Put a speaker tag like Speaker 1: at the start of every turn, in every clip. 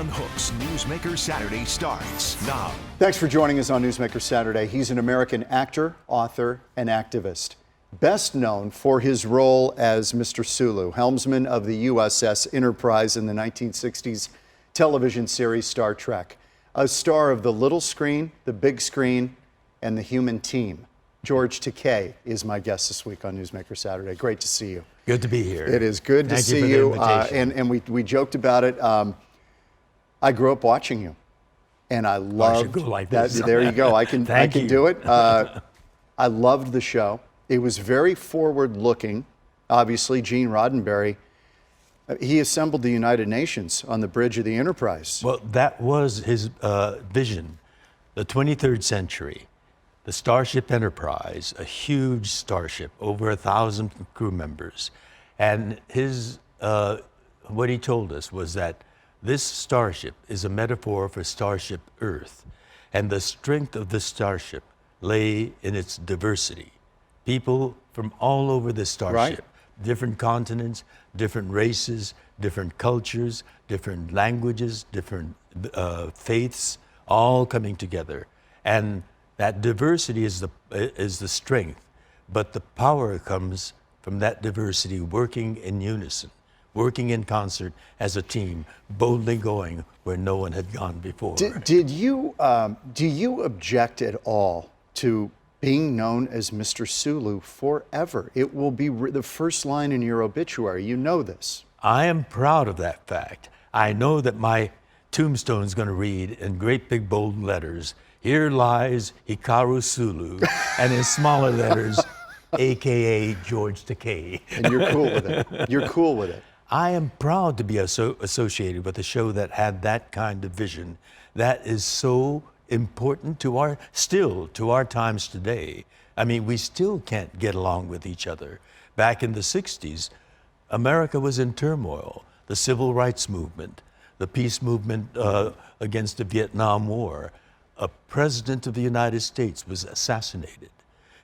Speaker 1: John Hook's Newsmaker Saturday starts now.
Speaker 2: Thanks for joining us on Newsmaker Saturday. He's an American actor, author, and activist. Best known for his role as Mr. Sulu, helmsman of the USS Enterprise in the 1960s television series Star Trek. A star of the little screen, the big screen, and the human team. George Takei is my guest this week on Newsmaker Saturday. Great to see you.
Speaker 3: Good to be here.
Speaker 2: It is good to see you. And we joked about it. I grew up watching you, and I loved
Speaker 3: go like this.
Speaker 2: that. There you go. I can do it. I loved the show. It was very forward-looking. Obviously, Gene Roddenberry, he assembled the United Nations on the bridge of the Enterprise.
Speaker 3: Well, that was his vision. The 23rd century, the Starship Enterprise, a huge starship, over 1,000 crew members. And his, what he told us was that this starship is a metaphor for Starship Earth. And the strength of the starship lay in its diversity. People from all over the starship, different continents, different races, different cultures, different languages, different faiths, all coming together. And that diversity is the strength, but the power comes from that diversity working in unison, working in concert as a team, boldly going where no one had gone before.
Speaker 2: Do you object at all to being known as Mr. Sulu forever? It will be the first line in your obituary. You know this.
Speaker 3: I am proud of that fact. I know that my tombstone is going to read in great big bold letters, "Here lies Hikaru Sulu," and in smaller letters, AKA George Takei.
Speaker 2: And you're cool with it. You're cool with it.
Speaker 3: I am proud to be associated with a show that had that kind of vision that is so important to our times today. I mean, we still can't get along with each other. Back in the 60s, America was in turmoil. The civil rights movement, the peace movement against the Vietnam War. A president of the United States was assassinated.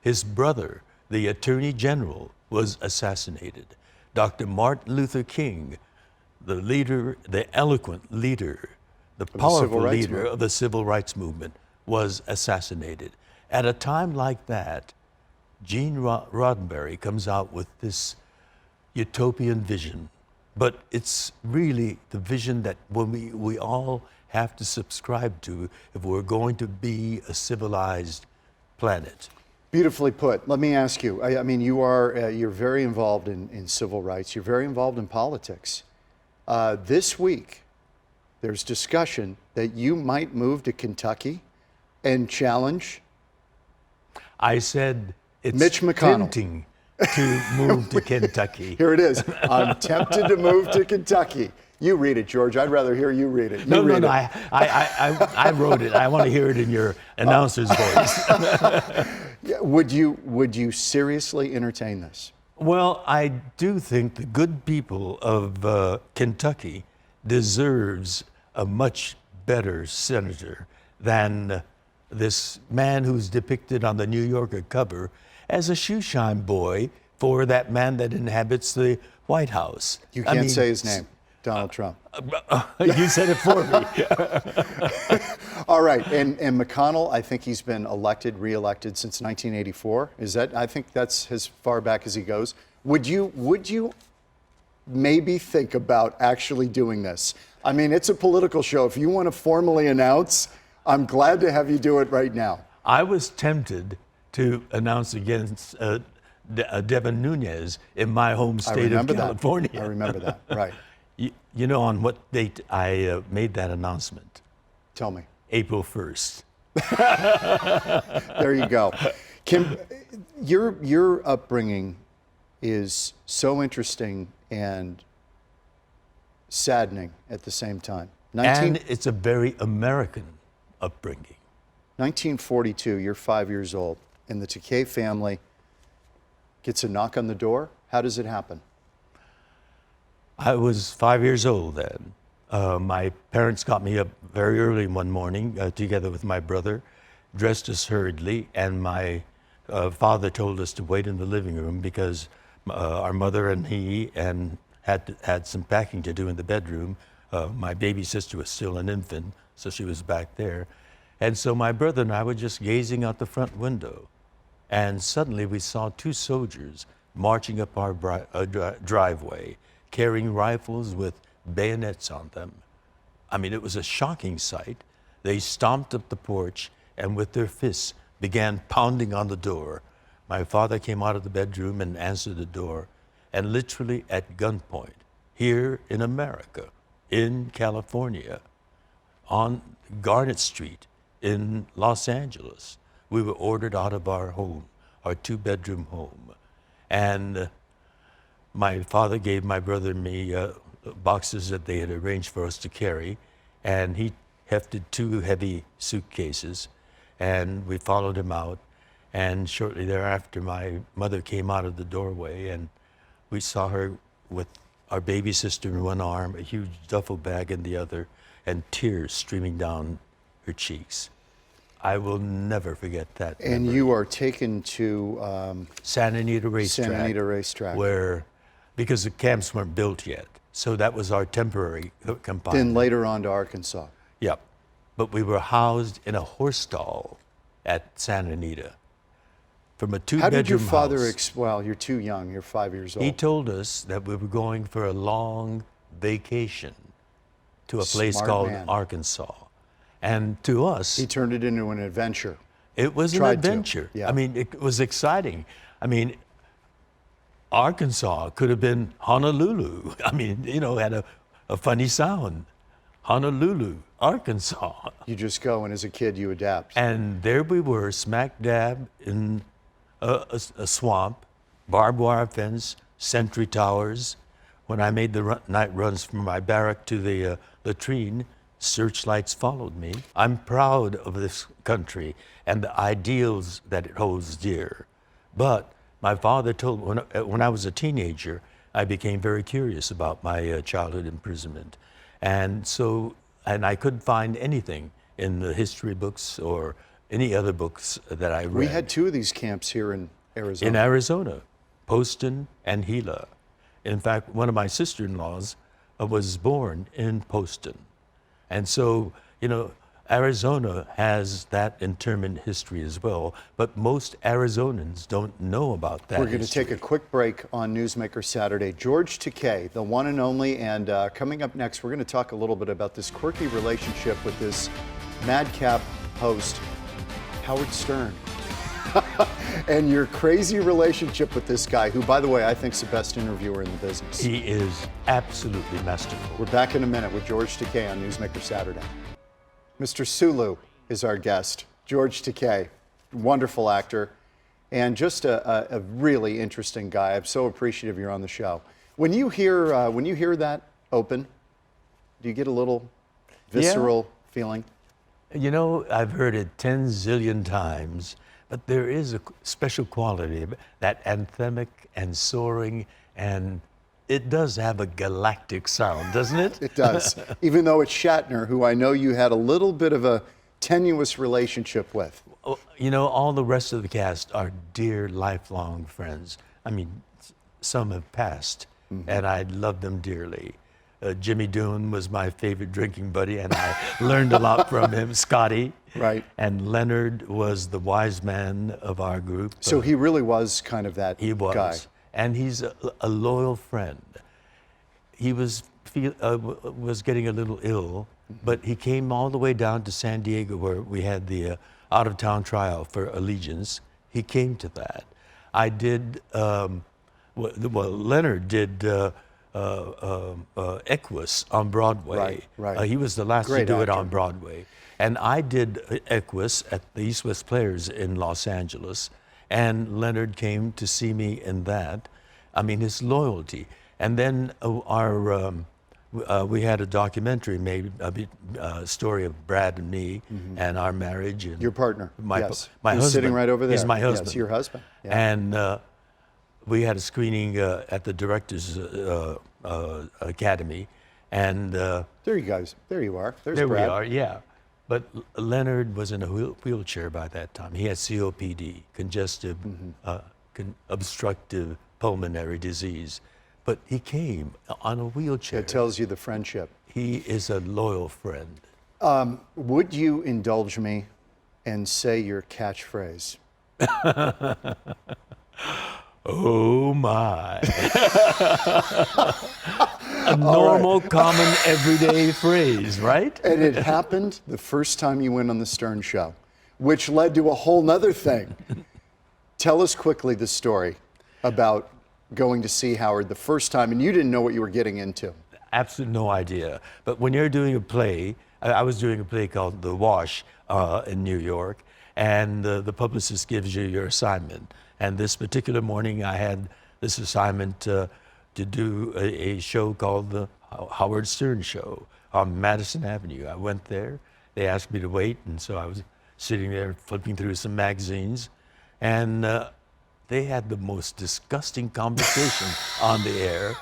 Speaker 3: His brother, the Attorney General, was assassinated. Dr. Martin Luther King, the leader, the eloquent leader, the powerful leader of the civil rights movement, was assassinated. At a time like that, Gene Roddenberry comes out with this utopian vision. But it's really the vision that we all have to subscribe to if we're going to be a civilized planet.
Speaker 2: Beautifully put. Let me ask you, I mean, you're very involved in civil rights. You're very involved in politics. This week, there's discussion that you might move to Kentucky and challenge.
Speaker 3: I said it's
Speaker 2: Mitch McConnell.
Speaker 3: Tempting to move to Kentucky.
Speaker 2: Here it is. I'm tempted to move to Kentucky. You read it, George. I'd rather hear you read it.
Speaker 3: No. I wrote it. I want to hear it in your announcer's voice.
Speaker 2: Would you seriously entertain this?
Speaker 3: Well, I do think the good people of Kentucky deserves a much better senator than this man who's depicted on the New Yorker cover as a shoeshine boy for that man that inhabits the White House.
Speaker 2: You can't say his name, Donald Trump.
Speaker 3: You said it for me.
Speaker 2: All right, and McConnell, I think he's been re-elected since 1984. I think that's as far back as he goes. Would you maybe think about actually doing this? I mean, it's a political show. If you want to formally announce, I'm glad to have you do it right now.
Speaker 3: I was tempted to announce against Devin Nunes in my home state of California.
Speaker 2: I remember that, right.
Speaker 3: You know on what date I made that announcement?
Speaker 2: Tell me.
Speaker 3: April 1st.
Speaker 2: There you go. Kim, your upbringing is so interesting and saddening at the same time.
Speaker 3: And it's a very American upbringing.
Speaker 2: 1942, you're 5 years old, and the Takei family gets a knock on the door. How does it happen?
Speaker 3: I was 5 years old then. My parents got me up very early one morning, together with my brother, dressed us hurriedly, and my father told us to wait in the living room because our mother and he had some packing to do in the bedroom My baby sister was still an infant, so she was back there. And so my brother and I were just gazing out the front window. And suddenly we saw two soldiers marching up our driveway, carrying rifles with bayonets on them. I mean, it was a shocking sight. They stomped up the porch and with their fists began pounding on the door. My father came out of the bedroom and answered the door, and literally at gunpoint, here in America, in California, on Garnet Street in Los Angeles, we were ordered out of our home, our two-bedroom home. And my father gave my brother and me boxes that they had arranged for us to carry, and he hefted two heavy suitcases, and we followed him out. And shortly thereafter, my mother came out of the doorway, and we saw her with our baby sister in one arm, a huge duffel bag in the other, and tears streaming down her cheeks. I will never forget that.
Speaker 2: And
Speaker 3: memory.
Speaker 2: you are taken to
Speaker 3: Santa Anita Racetrack.
Speaker 2: Santa Anita Racetrack.
Speaker 3: Where, because the camps weren't built yet, so that was our temporary confinement.
Speaker 2: Then later on to Arkansas.
Speaker 3: Yep. But we were housed in a horse stall at Santa Anita. From a two-bedroom house.
Speaker 2: How did your father, well, you're too young, you're 5 years old.
Speaker 3: He told us that we were going for a long vacation to a place
Speaker 2: Smart
Speaker 3: called
Speaker 2: man.
Speaker 3: Arkansas. And to us,
Speaker 2: He turned it into an adventure.
Speaker 3: it was an
Speaker 2: tried to,
Speaker 3: adventure.
Speaker 2: yeah.
Speaker 3: I mean, it was exciting. I mean, Arkansas could have been Honolulu. I mean, you know, had a funny sound. Honolulu, Arkansas.
Speaker 2: You just go, and as a kid, you adapt.
Speaker 3: And there we were, smack dab in a swamp, barbed wire fence, sentry towers. When I made the night runs from my barrack to the latrine, searchlights followed me. I'm proud of this country and the ideals that it holds dear. But my father told, when I was a teenager, I became very curious about my childhood imprisonment. And I couldn't find anything in the history books or any other books that I read.
Speaker 2: We had two of these camps here in Arizona.
Speaker 3: In Arizona, Poston and Gila. In fact, one of my sister-in-laws was born in Poston. And so, you know, Arizona has that internment history as well, but most Arizonans don't know about that.
Speaker 2: We're going to take a quick break on Newsmaker Saturday. George Takei, the one and only, and coming up next, we're going to talk a little bit about this quirky relationship with this madcap host, Howard Stern. And your crazy relationship with this guy, who, by the way, I think is the best interviewer in the business.
Speaker 3: He is absolutely masterful.
Speaker 2: We're back in a minute with George Takei on Newsmaker Saturday. Mr. Sulu is our guest. George Takei, wonderful actor, and just a really interesting guy. I'm so appreciative you're on the show. When you hear that open, do you get a little visceral feeling?
Speaker 3: You know, I've heard it 10 zillion times, but there is a special quality, that anthemic and soaring, and it does have a galactic sound, doesn't it?
Speaker 2: It does. Even though it's Shatner, who I know you had a little bit of a tenuous relationship with.
Speaker 3: You know, all the rest of the cast are dear, lifelong friends. I mean, some have passed, and I love them dearly. Jimmy Doon was my favorite drinking buddy, and I learned a lot from him. Scotty.
Speaker 2: Right.
Speaker 3: And Leonard was the wise man of our group.
Speaker 2: So he really was kind of that
Speaker 3: He was.
Speaker 2: guy.
Speaker 3: And he's a loyal friend. He was getting a little ill, but he came all the way down to San Diego where we had the out-of-town trial for Allegiance. He came to that. I did, Leonard did Equus on Broadway.
Speaker 2: Right.
Speaker 3: He was the last
Speaker 2: Great
Speaker 3: to do it
Speaker 2: actor.
Speaker 3: on Broadway. And I did Equus at the East West Players in Los Angeles. And Leonard came to see me in that. I mean, his loyalty. And then we had a documentary made, a story of Brad and me and our marriage. And
Speaker 2: Your partner,
Speaker 3: my
Speaker 2: yes.
Speaker 3: my
Speaker 2: He's
Speaker 3: husband.
Speaker 2: sitting right over there.
Speaker 3: He's my husband.
Speaker 2: Yes, your husband. Yeah.
Speaker 3: And we had a screening at the Directors Academy. And
Speaker 2: There you guys. There you are. There's
Speaker 3: there
Speaker 2: Brad.
Speaker 3: we are, yeah. But Leonard was in a wheelchair by that time. He had COPD, congestive, obstructive pulmonary disease. But he came on a wheelchair.
Speaker 2: It tells you the friendship.
Speaker 3: he is a loyal friend.
Speaker 2: Would you indulge me and say your catchphrase?
Speaker 3: Oh my. A normal, common, everyday phrase, right?
Speaker 2: And it happened the first time you went on the Stern Show, which led to a whole nother thing. Tell us quickly the story about going to see Howard the first time, and you didn't know what you were getting into.
Speaker 3: Absolutely no idea. But when you're doing a play, I was doing a play called The Wash in New York, and the publicist gives you your assignment. And this particular morning, I had this assignment to do a show called The Howard Stern Show on Madison Avenue. I went there. They asked me to wait, and so I was sitting there flipping through some magazines, and they had the most disgusting conversation on the air.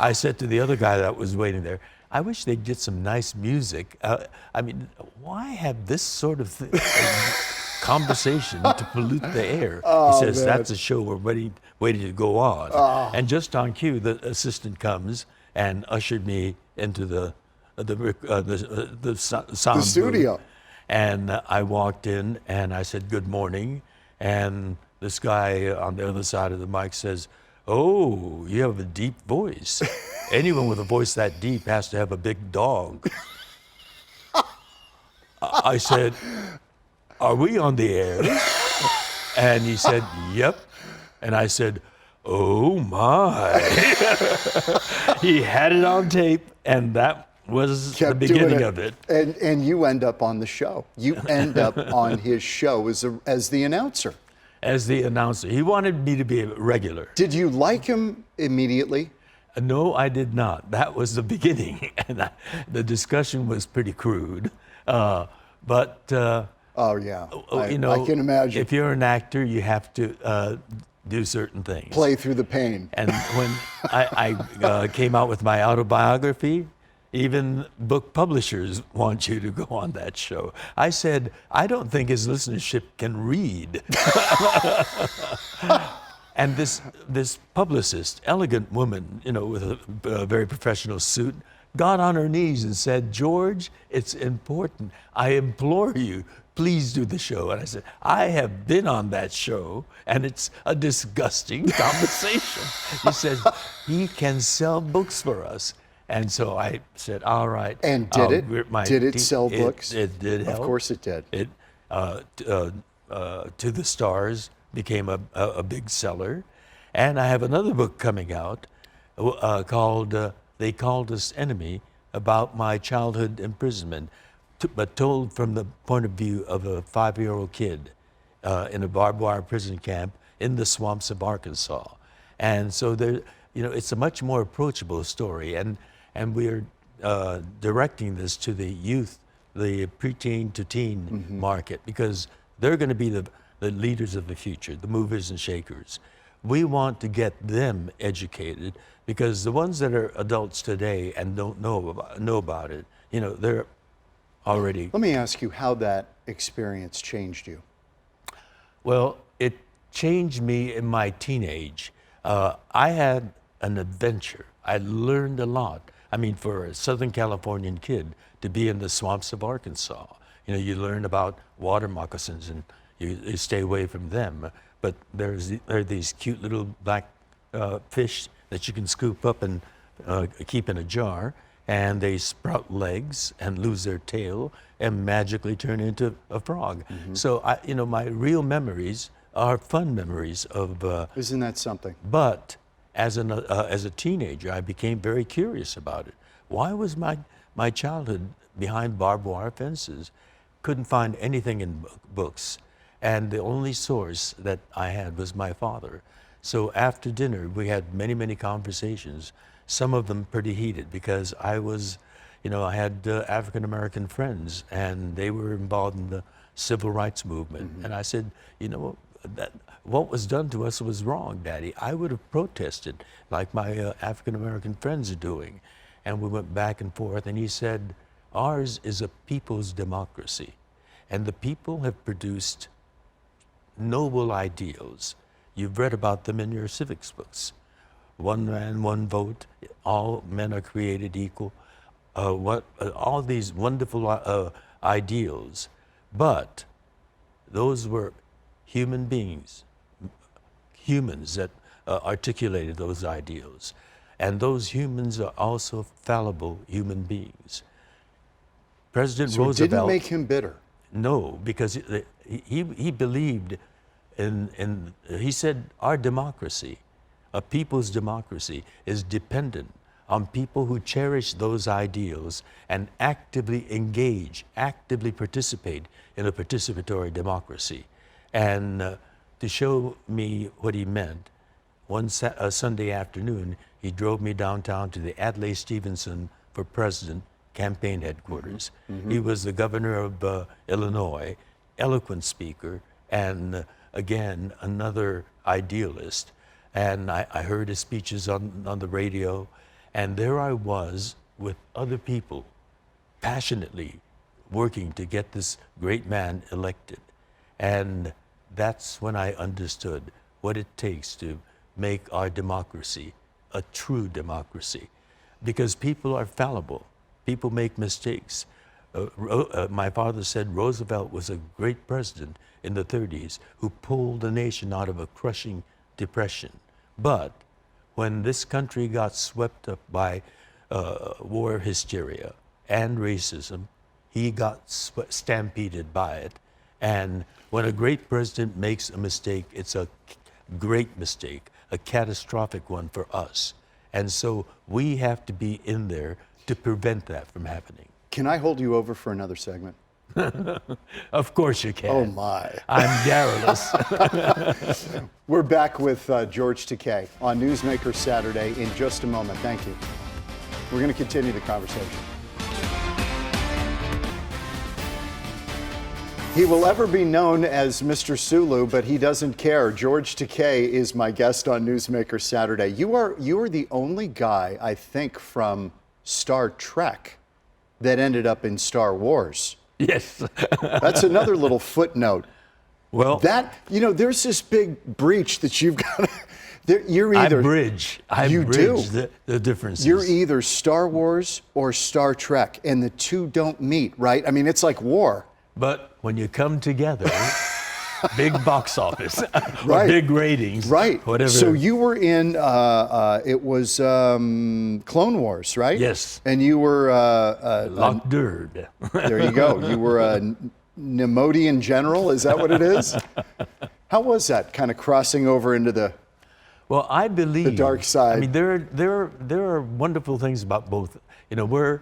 Speaker 3: I said to the other guy that was waiting there, I wish they'd get some nice music. I mean, why have this sort of conversation to pollute the air? He says,
Speaker 2: man.
Speaker 3: that's a show we're waiting to go on. And just on cue, the assistant comes and ushered me into the sound
Speaker 2: studio.
Speaker 3: booth. And I walked in and I said, good morning. And this guy on the other side of the mic says, oh, you have a deep voice. Anyone with a voice that deep has to have a big dog. I said, are we on the air? And he said, yep. And I said, oh my. He had it on tape, and that was the beginning of it.
Speaker 2: And you end up on the show. You end up on his show as the announcer.
Speaker 3: As the announcer. He wanted me to be a regular.
Speaker 2: Did you like him immediately?
Speaker 3: No, I did not. That was the beginning. And the discussion was pretty crude.
Speaker 2: Oh, yeah.
Speaker 3: You know,
Speaker 2: I can imagine.
Speaker 3: If you're an actor, you have to do certain things.
Speaker 2: Play through the pain.
Speaker 3: And when I came out with my autobiography, even book publishers want you to go on that show. I said, I don't think his listenership can read. And this publicist, elegant woman, you know, with a very professional suit, got on her knees and said, George, it's important. I implore you, please do the show. And I said, I have been on that show, and it's a disgusting conversation. He says, he can sell books for us. And so I said, all right.
Speaker 2: And did it sell books?
Speaker 3: It did help.
Speaker 2: Of course it did.
Speaker 3: It To the Stars became a big seller. And I have another book coming out called They Called Us Enemy, about my childhood imprisonment, but told from the point of view of a 5-year-old kid in a barbed wire prison camp in the swamps of Arkansas. And so there, you know, it's a much more approachable story. And we're directing this to the youth, the preteen to teen market, because they're going to be the leaders of the future, the movers and shakers. We want to get them educated, because the ones that are adults today and don't know about it, you know, they're already.
Speaker 2: Let me ask you how that experience changed you.
Speaker 3: Well, it changed me in my teenage. I had an adventure. I learned a lot. I mean, for a Southern Californian kid to be in the swamps of Arkansas, you know, you learn about water moccasins and you stay away from them. But there are these cute little black fish that you can scoop up and keep in a jar, and they sprout legs and lose their tail and magically turn into a frog. So, you know, my real memories are fun memories of.
Speaker 2: Isn't that something?
Speaker 3: But as a teenager, I became very curious about it. Why was my childhood behind barbed wire fences? Couldn't find anything in books. And the only source that I had was my father. So after dinner, we had many, many conversations, some of them pretty heated, because I was, you know, I had African-American friends, and they were involved in the civil rights movement. And I said, you know, that what was done to us was wrong, Daddy. I would have protested like my African-American friends are doing. And we went back and forth, and he said, ours is a people's democracy, and the people have produced noble ideals. You've read about them in your civics books. One man, one vote, all men are created equal. all these wonderful ideals, but those were human beings, humans that articulated those ideals. And those humans are also fallible human beings. President
Speaker 2: So it
Speaker 3: Roosevelt
Speaker 2: didn't make him bitter.
Speaker 3: No, because he believed he said our democracy, a people's democracy, is dependent on people who cherish those ideals and actively engage, actively participate in a participatory democracy. And to show me what he meant, one Sunday afternoon, he drove me downtown to the Adlai Stevenson for President campaign headquarters. He was the governor of Illinois, eloquent speaker, and again, another idealist. And I heard his speeches on the radio, and there I was with other people, passionately working to get this great man elected. And that's when I understood what it takes to make our democracy a true democracy. Because people are fallible. People make mistakes. My father said Roosevelt was a great president in the 30s who pulled the nation out of a crushing depression. But when this country got swept up by war hysteria and racism, he got stampeded by it. And when a great president makes a mistake, it's a great mistake, a catastrophic one for us. And so we have to be in there to prevent that from happening.
Speaker 2: Can I hold you over for another segment?
Speaker 3: Of course you can.
Speaker 2: Oh my.
Speaker 3: I'm garrulous.
Speaker 2: We're back with George Takei on Newsmaker Saturday in just a moment. Thank you. We're going to continue the conversation. He will ever be known as Mr. Sulu, but he doesn't care. George Takei is my guest on Newsmaker Saturday. You are the only guy, I think, from Star Trek that ended up in Star Wars.
Speaker 3: Yes.
Speaker 2: That's another little footnote.
Speaker 3: Well,
Speaker 2: there's this big breach that you've got. You're either
Speaker 3: I bridge the differences.
Speaker 2: You're either Star Wars or Star Trek, and the two don't meet, right? I mean, it's like war.
Speaker 3: But when you come together, big box office,
Speaker 2: right.
Speaker 3: Or big ratings,
Speaker 2: right?
Speaker 3: Whatever.
Speaker 2: So you were in it was Clone Wars, right?
Speaker 3: Yes.
Speaker 2: And you were
Speaker 3: Lockdurd.
Speaker 2: There you go. You were a Nemodian general. Is that what it is? How was that kind of crossing over into the?
Speaker 3: Well, I believe
Speaker 2: the dark side.
Speaker 3: I mean, there are wonderful things about both. We're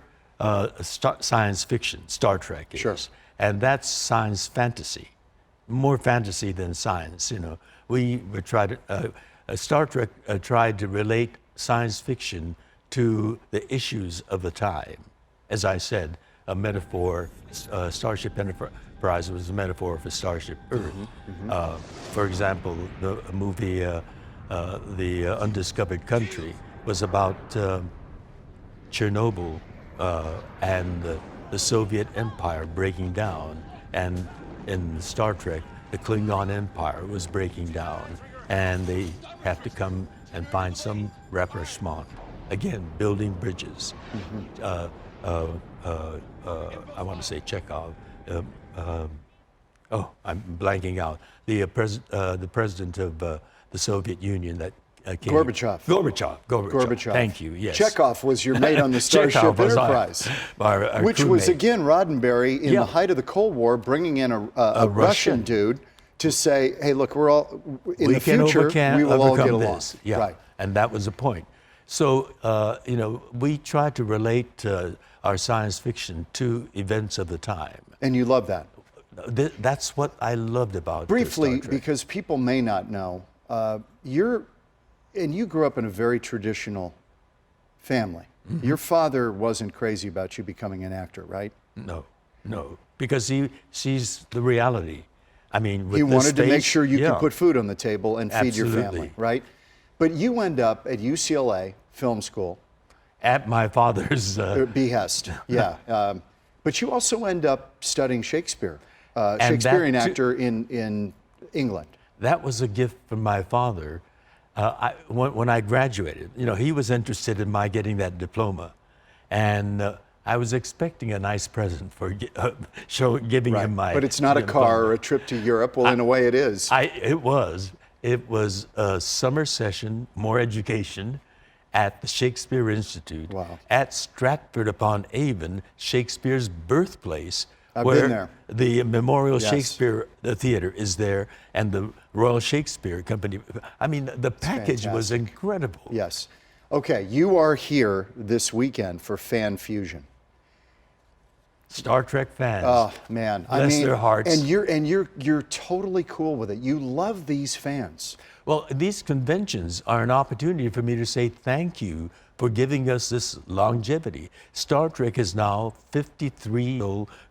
Speaker 3: science fiction. Star Trek is.
Speaker 2: Sure.
Speaker 3: And that's science fantasy, more fantasy than science. We tried Star Trek tried to relate science fiction to the issues of the time. As I said, a metaphor. Starship Enterprise was a metaphor for Starship Earth. For example, the movie The Undiscovered Country was about Chernobyl and the Soviet Empire breaking down, and in Star Trek, the Klingon Empire was breaking down, and they have to come and find some rapprochement. Again, building bridges. I want to say Chekhov. I'm blanking out. The president of the Soviet Union that came.
Speaker 2: Gorbachev.
Speaker 3: Thank you. Yes.
Speaker 2: Chekhov was your mate on the Starship Enterprise,
Speaker 3: our
Speaker 2: which was again Roddenberry in the height of the Cold War, bringing in a Russian dude to say, "Hey, look, we're all in the future. We will all get along."
Speaker 3: This. Yeah.
Speaker 2: Right.
Speaker 3: And that was the point. So we try to relate our science fiction to events of the time.
Speaker 2: And you love that.
Speaker 3: That's what I loved about
Speaker 2: briefly,
Speaker 3: Star Trek.
Speaker 2: because people may not know, you grew up in a very traditional family. Your father wasn't crazy about you becoming an actor, right?
Speaker 3: No, because he sees the reality. I mean, with
Speaker 2: he
Speaker 3: this
Speaker 2: wanted to make
Speaker 3: space,
Speaker 2: sure you could put food on the table and feed your
Speaker 3: Absolutely.
Speaker 2: family, right? But you end up at UCLA Film School.
Speaker 3: At my father's
Speaker 2: behest, yeah. But you also end up studying Shakespeare,
Speaker 3: And
Speaker 2: Shakespearean
Speaker 3: that
Speaker 2: actor in England.
Speaker 3: That was a gift from my father. When I graduated, he was interested in my getting that diploma. And I was expecting a nice present for giving him my.
Speaker 2: But it's not a car or a trip to Europe. Well, in a way, it is.
Speaker 3: It was a summer session, more education, at the Shakespeare Institute at Stratford-upon-Avon, Shakespeare's birthplace.
Speaker 2: I've
Speaker 3: where
Speaker 2: been there.
Speaker 3: The Memorial Shakespeare Theater is there, and the Royal Shakespeare Company. I mean, the package was incredible.
Speaker 2: Yes. Okay, you are here this weekend for Fan Fusion.
Speaker 3: Star Trek fans.
Speaker 2: Oh man,
Speaker 3: Bless their hearts.
Speaker 2: And you're totally cool with it. You love these fans.
Speaker 3: Well, these conventions are an opportunity for me to say thank you for giving us this longevity. Star Trek is now 53,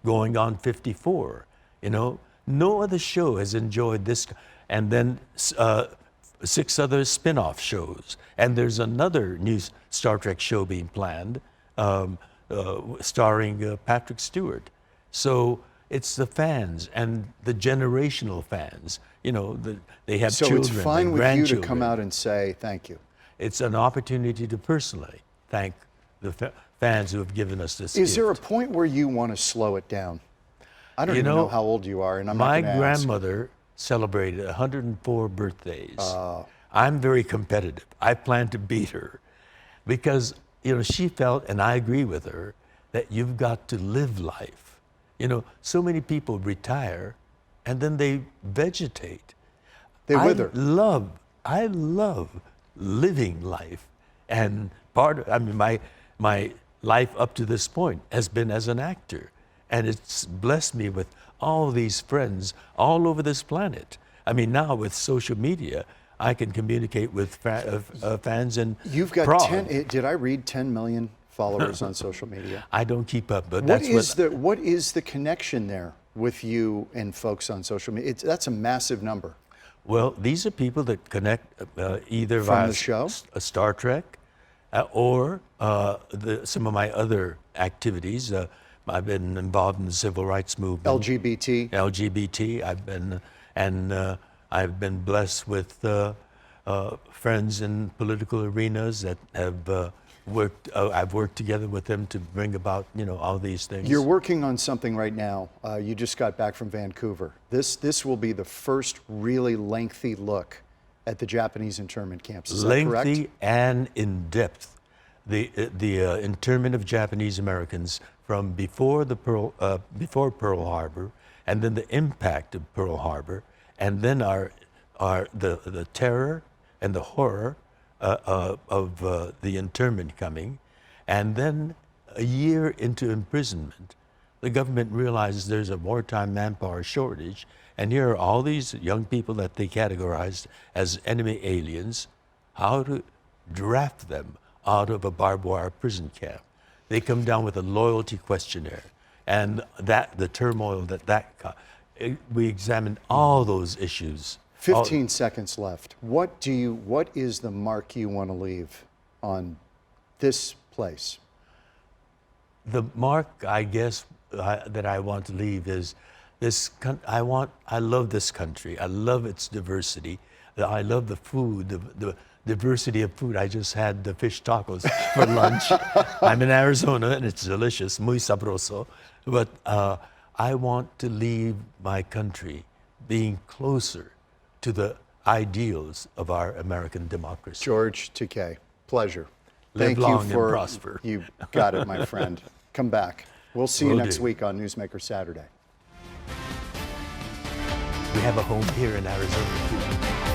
Speaker 3: going on 54. You know, no other show has enjoyed this. And then 6 other spin-off shows. And there's another new Star Trek show being planned, starring Patrick Stewart. So it's the fans and the generational fans. You know, they have children.
Speaker 2: So it's fine with you to come out and say thank you.
Speaker 3: It's an opportunity to personally thank the fans who have given us this
Speaker 2: Is
Speaker 3: gift.
Speaker 2: there a point where you want to slow it down? I don't even know how old you are, and I'm not
Speaker 3: my
Speaker 2: going to
Speaker 3: grandmother celebrated 104 birthdays. I'm very competitive. I plan to beat her because, you know, she felt, and I agree with her, that you've got to live life. You know, so many people retire and then they vegetate.
Speaker 2: They wither.
Speaker 3: I love living life. And my life up to this point has been as an actor. And it's blessed me with all these friends all over this planet. I mean, now with social media, I can communicate with fans in
Speaker 2: You've got
Speaker 3: Prague.
Speaker 2: did I read 10 million followers on social media?
Speaker 3: I don't keep up, but
Speaker 2: what is the connection there with you and folks on social media? That's a massive number.
Speaker 3: Well, these are people that connect either
Speaker 2: From
Speaker 3: via
Speaker 2: the show?
Speaker 3: Star Trek or some of my other activities. I've been involved in the civil rights movement. LGBT. I've been blessed with friends in political arenas that have I've worked together with them to bring about, you know, all these things.
Speaker 2: You're working on something right now. You just got back from Vancouver. This will be the first really lengthy look at the Japanese internment camps. Is that correct?
Speaker 3: Lengthy and in depth. The internment of Japanese Americans from before Pearl Harbor, and then the impact of Pearl Harbor, and then the terror and the horror of the internment coming, and then a year into imprisonment, the government realizes there's a wartime manpower shortage, and here are all these young people that they categorized as enemy aliens, how to draft them out of a barbed wire prison camp. They come down with a loyalty questionnaire, and the turmoil we examined all those issues.
Speaker 2: 15 seconds left. What is the mark you want to leave on this place?
Speaker 3: The mark, I guess, that I want to leave is I love this country. I love its diversity. I love the food, the diversity of food. I just had the fish tacos for lunch. I'm in Arizona and it's delicious, muy sabroso. But I want to leave my country being closer to the ideals of our American democracy.
Speaker 2: George Takei, pleasure.
Speaker 3: Live long and prosper.
Speaker 2: You got it, my friend. Come back. We'll see you next week on Newsmaker Saturday.
Speaker 3: We have a home here in Arizona too.